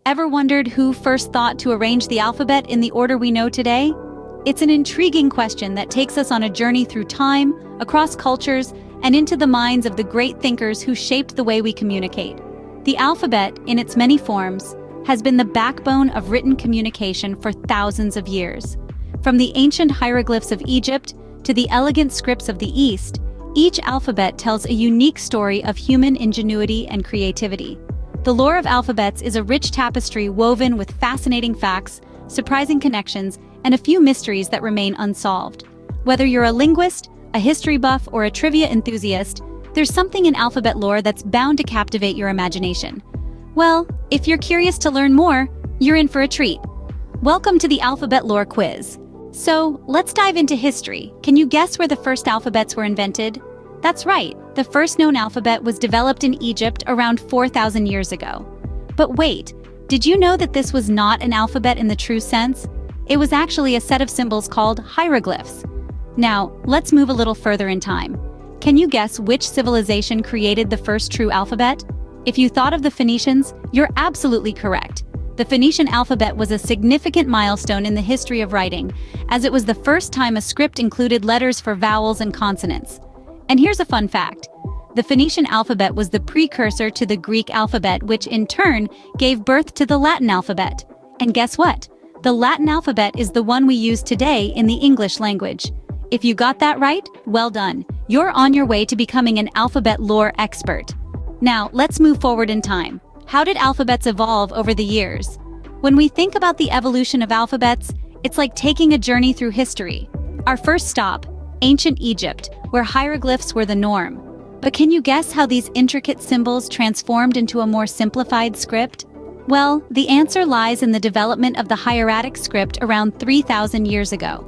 Ever wondered who first thought to arrange the alphabet in the order we know today? It's an intriguing question that takes us on a journey through time, across cultures, and into the minds of the great thinkers who shaped the way we communicate. The alphabet, in its many forms, has been the backbone of written communication for thousands of years. From the ancient hieroglyphs of Egypt to the elegant scripts of the East, each alphabet tells a unique story of human ingenuity and creativity. The lore of alphabets is a rich tapestry woven with fascinating facts, surprising connections, and a few mysteries that remain unsolved. Whether you're a linguist, a history buff, or a trivia enthusiast, there's something in alphabet lore that's bound to captivate your imagination. Well, if you're curious to learn more, you're in for a treat. Welcome to the Alphabet Lore Quiz. So, let's dive into history. Can you guess where the first alphabets were invented? That's right, the first known alphabet was developed in Egypt around 4,000 years ago. But wait, did you know that this was not an alphabet in the true sense? It was actually a set of symbols called hieroglyphs. Now, let's move a little further in time. Can you guess which civilization created the first true alphabet? If you thought of the Phoenicians, you're absolutely correct. The Phoenician alphabet was a significant milestone in the history of writing, as it was the first time a script included letters for vowels and consonants. And here's a fun fact. The Phoenician alphabet was the precursor to the Greek alphabet, which in turn gave birth to the Latin alphabet. And guess what? The Latin alphabet is the one we use today in the English language. If you got that right, well done. You're on your way to becoming an alphabet lore expert. Now, let's move forward in time. How did alphabets evolve over the years? When we think about the evolution of alphabets, it's like taking a journey through history. Our first stop, ancient Egypt, where hieroglyphs were the norm. But can you guess how these intricate symbols transformed into a more simplified script? Well, the answer lies in the development of the hieratic script around 3,000 years ago.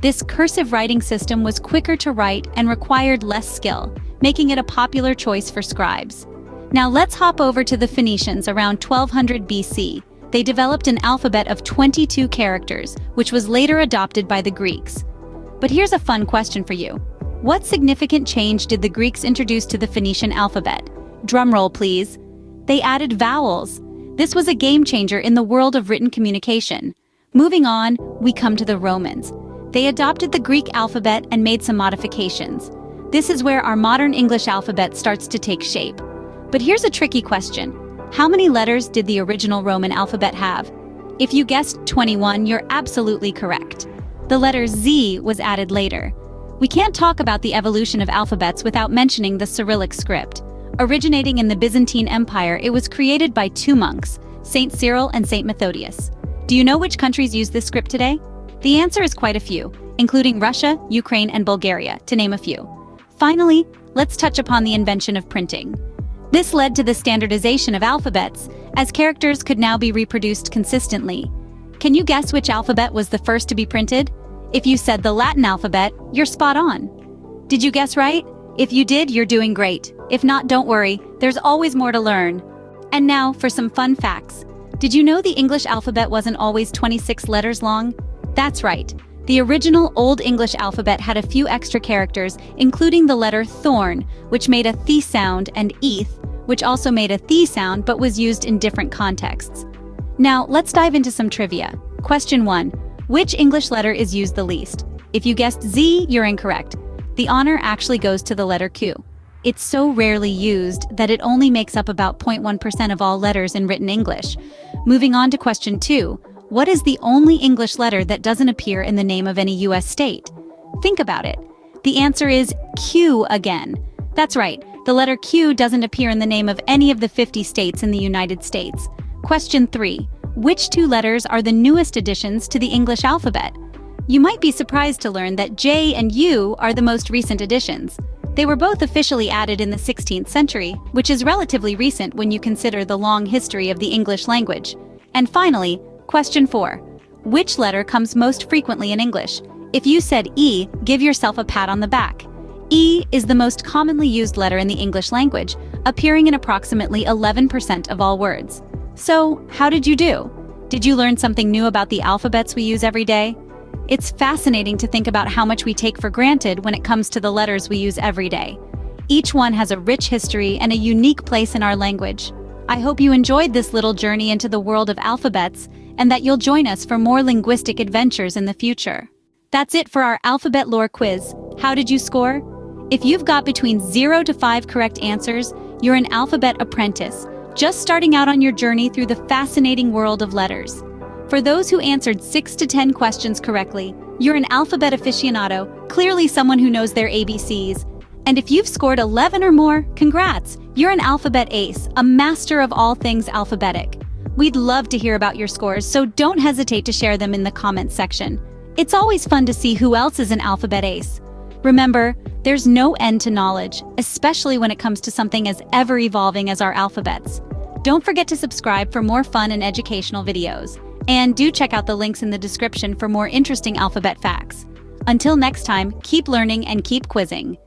This cursive writing system was quicker to write and required less skill, making it a popular choice for scribes. Now let's hop over to the Phoenicians around 1200 BC. They developed an alphabet of 22 characters, which was later adopted by the Greeks. But here's a fun question for you. What significant change did the Greeks introduce to the Phoenician alphabet? Drumroll, please. They added vowels. This was a game changer in the world of written communication. Moving on, we come to the Romans. They adopted the Greek alphabet and made some modifications. This is where our modern English alphabet starts to take shape. But here's a tricky question. How many letters did the original Roman alphabet have? If you guessed 21, you're absolutely correct. The letter Z was added later. We can't talk about the evolution of alphabets without mentioning the Cyrillic script. Originating in the Byzantine Empire, it was created by two monks, Saint Cyril and Saint Methodius. Do you know which countries use this script today? The answer is quite a few, including Russia, Ukraine, and Bulgaria, to name a few. Finally, let's touch upon the invention of printing. This led to the standardization of alphabets, as characters could now be reproduced consistently. Can you guess which alphabet was the first to be printed? If you said the Latin alphabet, you're spot on. Did you guess right? If you did, you're doing great. If not, don't worry, there's always more to learn. And now for some fun facts. Did you know the English alphabet wasn't always 26 letters long? That's right. The original Old English alphabet had a few extra characters, including the letter thorn, which made a th sound, and eth, which also made a th sound but was used in different contexts. Now, let's dive into some trivia. Question 1. Which English letter is used the least? If you guessed Z, you're incorrect. The honor actually goes to the letter Q. It's so rarely used that it only makes up about 0.1% of all letters in written English. Moving on to question 2. What is the only English letter that doesn't appear in the name of any US state? Think about it. The answer is Q again. That's right, the letter Q doesn't appear in the name of any of the 50 states in the United States. Question 3. Which two letters are the newest additions to the English alphabet? You might be surprised to learn that J and U are the most recent additions. They were both officially added in the 16th century, which is relatively recent when you consider the long history of the English language. And finally, question 4. Which letter comes most frequently in English? If you said E, give yourself a pat on the back. E is the most commonly used letter in the English language, appearing in approximately 11% of all words. So, how did you do? Did you learn something new about the alphabets we use every day? It's fascinating to think about how much we take for granted when it comes to the letters we use every day. Each one has a rich history and a unique place in our language. I hope you enjoyed this little journey into the world of alphabets and that you'll join us for more linguistic adventures in the future. That's it for our alphabet lore quiz. How did you score? If you've got between 0 to 5 correct answers, you're an alphabet apprentice, just starting out on your journey through the fascinating world of letters. For those who answered 6 to 10 questions correctly, you're an alphabet aficionado, clearly someone who knows their ABCs. And if you've scored 11 or more, congrats! You're an alphabet ace, a master of all things alphabetic. We'd love to hear about your scores, so don't hesitate to share them in the comments section. It's always fun to see who else is an alphabet ace. Remember, there's no end to knowledge, especially when it comes to something as ever-evolving as our alphabets. Don't forget to subscribe for more fun and educational videos. And do check out the links in the description for more interesting alphabet facts. Until next time, keep learning and keep quizzing.